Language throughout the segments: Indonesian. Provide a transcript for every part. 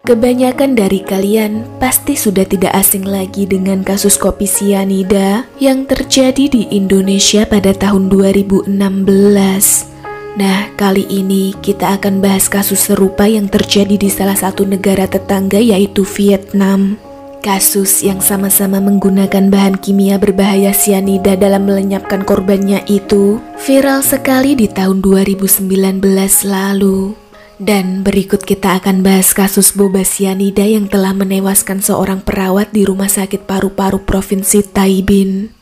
Kebanyakan dari kalian pasti sudah tidak asing lagi dengan kasus kopi sianida yang terjadi di Indonesia pada tahun 2016. Nah, kali ini kita akan bahas kasus serupa yang terjadi di salah satu negara tetangga yaitu Vietnam. Kasus yang sama-sama menggunakan bahan kimia berbahaya sianida dalam melenyapkan korbannya itu viral sekali di tahun 2019 lalu. Dan berikut kita akan bahas kasus boba sianida yang telah menewaskan seorang perawat di Rumah Sakit Paru-Paru Provinsi Tai Binh.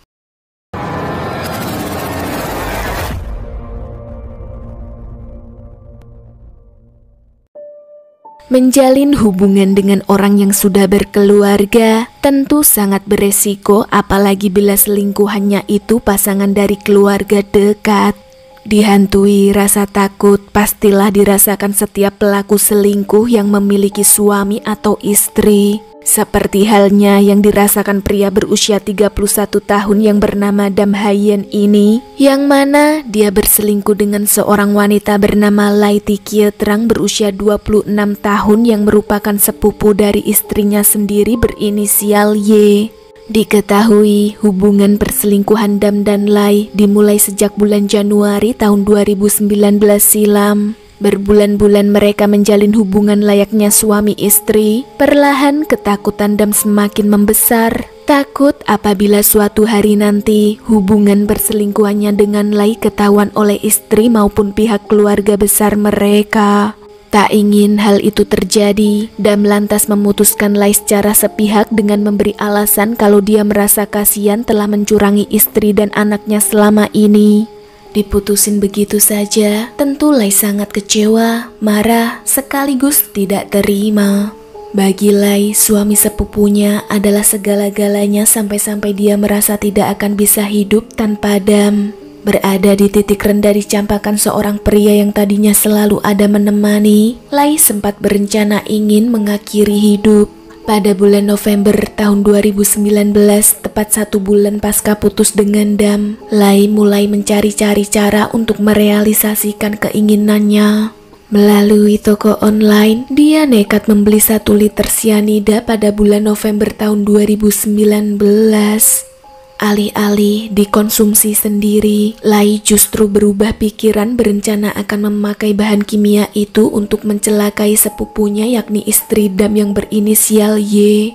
Menjalin hubungan dengan orang yang sudah berkeluarga tentu sangat beresiko, apalagi bila selingkuhannya itu pasangan dari keluarga dekat. Dihantui rasa takut pastilah dirasakan setiap pelaku selingkuh yang memiliki suami atau istri. Seperti halnya yang dirasakan pria berusia 31 tahun yang bernama Dam Hayen ini, yang mana dia berselingkuh dengan seorang wanita bernama Lai Thi Trang berusia 26 tahun yang merupakan sepupu dari istrinya sendiri berinisial Y. Diketahui hubungan perselingkuhan Dam dan Lai dimulai sejak bulan Januari tahun 2019 silam. Berbulan-bulan mereka menjalin hubungan layaknya suami istri. Perlahan ketakutan Dam semakin membesar. Takut apabila suatu hari nanti hubungan perselingkuhannya dengan Lai ketahuan oleh istri maupun pihak keluarga besar mereka. Tak ingin hal itu terjadi, Dam lantas memutuskan Lai secara sepihak dengan memberi alasan kalau dia merasa kasihan telah mencurangi istri dan anaknya selama ini. Diputusin begitu saja, tentu Lai sangat kecewa, marah, sekaligus tidak terima. Bagi Lai, suami sepupunya adalah segala-galanya sampai-sampai dia merasa tidak akan bisa hidup tanpa Dam. Berada di titik rendah dicampakkan seorang pria yang tadinya selalu ada menemani, Lai sempat berencana ingin mengakhiri hidup. Pada bulan November tahun 2019, tepat 1 bulan pasca putus dengan Dam, Lai mulai mencari-cari cara untuk merealisasikan keinginannya. Melalui toko online, dia nekat membeli 1 liter sianida pada bulan November tahun 2019. Alih-alih dikonsumsi sendiri, Lai justru berubah pikiran berencana akan memakai bahan kimia itu untuk mencelakai sepupunya yakni istri Dam yang berinisial Y.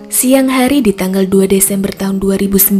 Siang hari di tanggal 2 Desember tahun 2019,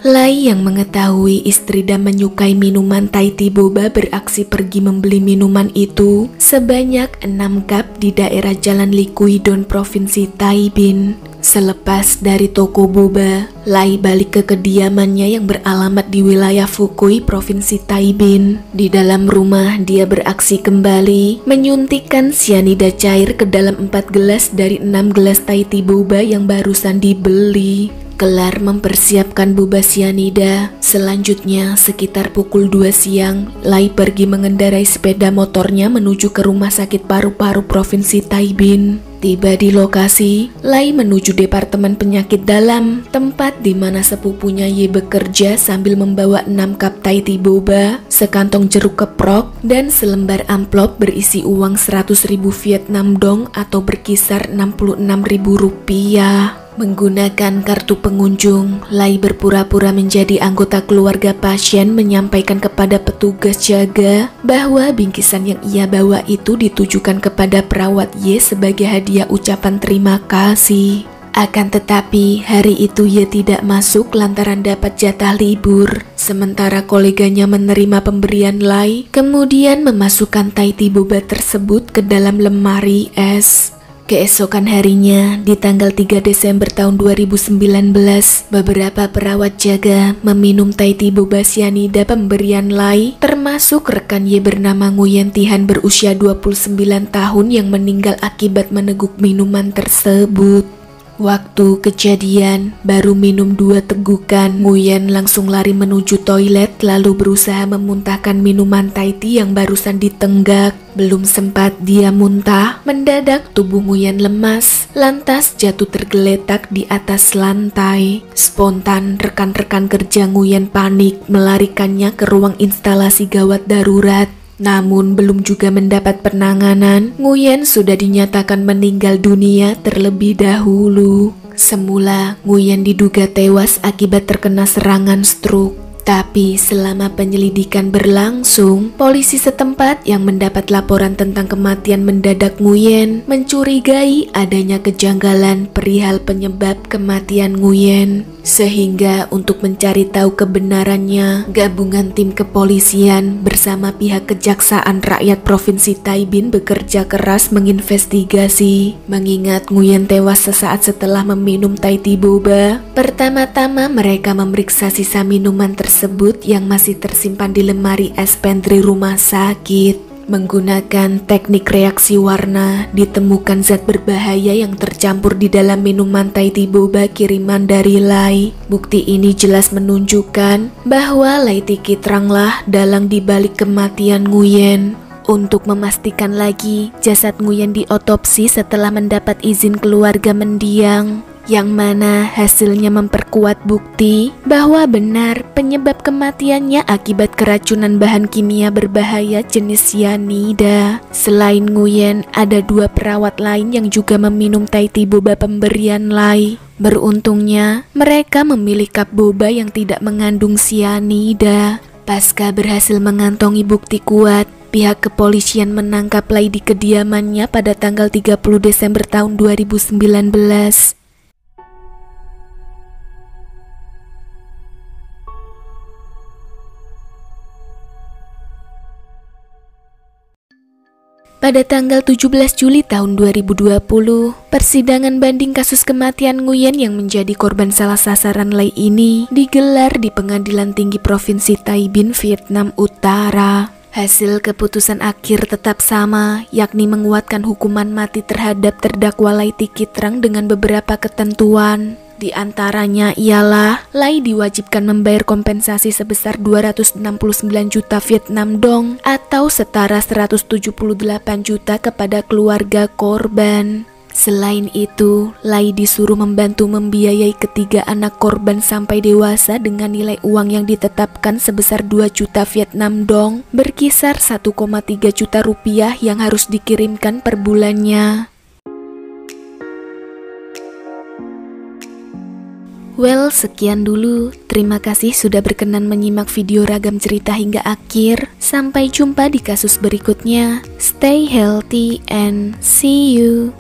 Lai yang mengetahui istri Dam menyukai minuman Thai Tea Boba beraksi pergi membeli minuman itu sebanyak 6 cup di daerah Jalan Ly Quy Don, Provinsi Tai Binh. Selepas dari toko boba, Lai balik ke kediamannya yang beralamat di wilayah Phu Quy, Provinsi Tai Binh. Di dalam rumah, dia beraksi kembali, menyuntikkan sianida cair ke dalam 4 gelas dari 6 gelas Thai Tea Boba yang barusan dibeli. Kelar mempersiapkan boba sianida, selanjutnya sekitar pukul 2 siang, Lai pergi mengendarai sepeda motornya menuju ke Rumah Sakit Paru-Paru Provinsi Tai Binh. Tiba di lokasi, Lai menuju Departemen Penyakit Dalam, tempat di mana sepupunya Y bekerja sambil membawa 6 cup Thai Tea Boba, sekantong jeruk keprok, dan selembar amplop berisi uang 100.000 Vietnam dong atau berkisar 66.000 rupiah. Menggunakan kartu pengunjung, Lai berpura-pura menjadi anggota keluarga pasien menyampaikan kepada petugas jaga bahwa bingkisan yang ia bawa itu ditujukan kepada perawat Y sebagai hadiah ucapan terima kasih. Akan tetapi hari itu Y tidak masuk lantaran dapat jatah libur. Sementara koleganya menerima pemberian Lai, kemudian memasukkan Thai Tea Boba tersebut ke dalam lemari es. Keesokan harinya, di tanggal 3 Desember tahun 2019, beberapa perawat jaga meminum Thai Tea Boba sianida pemberian Lai, termasuk rekan Y bernama Nguyen Thi Han berusia 29 tahun yang meninggal akibat meneguk minuman tersebut. Waktu kejadian, baru minum 2 tegukan, Nguyen langsung lari menuju toilet lalu berusaha memuntahkan minuman Thai Tea yang barusan ditenggak. Belum sempat dia muntah, mendadak tubuh Nguyen lemas. lantas jatuh tergeletak di atas lantai. Spontan rekan-rekan kerja Nguyen panik melarikannya ke ruang instalasi gawat darurat. Namun belum juga mendapat penanganan, Nguyen sudah dinyatakan meninggal dunia terlebih dahulu. Semula Nguyen diduga tewas akibat terkena serangan stroke. Tapi selama penyelidikan berlangsung, polisi setempat yang mendapat laporan tentang kematian mendadak Nguyen mencurigai adanya kejanggalan perihal penyebab kematian Nguyen. Sehingga untuk mencari tahu kebenarannya, gabungan tim kepolisian bersama pihak Kejaksaan Rakyat Provinsi Tai Binh bekerja keras menginvestigasi. Mengingat Nguyen tewas sesaat setelah meminum Thai tea boba, pertama-tama mereka memeriksa sisa minuman tersebut yang masih tersimpan di lemari es pantry rumah sakit. Menggunakan teknik reaksi warna, ditemukan zat berbahaya yang tercampur di dalam minuman Thai tea boba kiriman dari Lai. Bukti ini jelas menunjukkan bahwa Lai Tiki Tranglah dalang dibalik kematian Nguyen. Untuk memastikan lagi, jasad Nguyen diotopsi setelah mendapat izin keluarga mendiang, yang mana hasilnya memperkuat bukti bahwa benar penyebab kematiannya akibat keracunan bahan kimia berbahaya jenis cyanida. Selain Nguyen, ada 2 perawat lain yang juga meminum Thai tea boba pemberian Lai. Beruntungnya, mereka memilih cup boba yang tidak mengandung cyanida. Pasca berhasil mengantongi bukti kuat, pihak kepolisian menangkap Lai di kediamannya pada tanggal 30 Desember tahun 2019. Pada tanggal 17 Juli tahun 2020, persidangan banding kasus kematian Nguyen yang menjadi korban salah sasaran Lai ini digelar di Pengadilan Tinggi Provinsi Tai Binh, Vietnam Utara. Hasil keputusan akhir tetap sama, yakni menguatkan hukuman mati terhadap terdakwa Lai Tiki Trang dengan beberapa ketentuan. Di antaranya ialah Lai diwajibkan membayar kompensasi sebesar 269 juta Vietnam dong atau setara 178 juta kepada keluarga korban. Selain itu, Lai disuruh membantu membiayai ketiga anak korban sampai dewasa dengan nilai uang yang ditetapkan sebesar 2 juta Vietnam dong, berkisar 1,3 juta rupiah yang harus dikirimkan per bulannya. Well, sekian dulu. Terima kasih sudah berkenan menyimak video ragam cerita hingga akhir. Sampai jumpa di kasus berikutnya. Stay healthy and see you.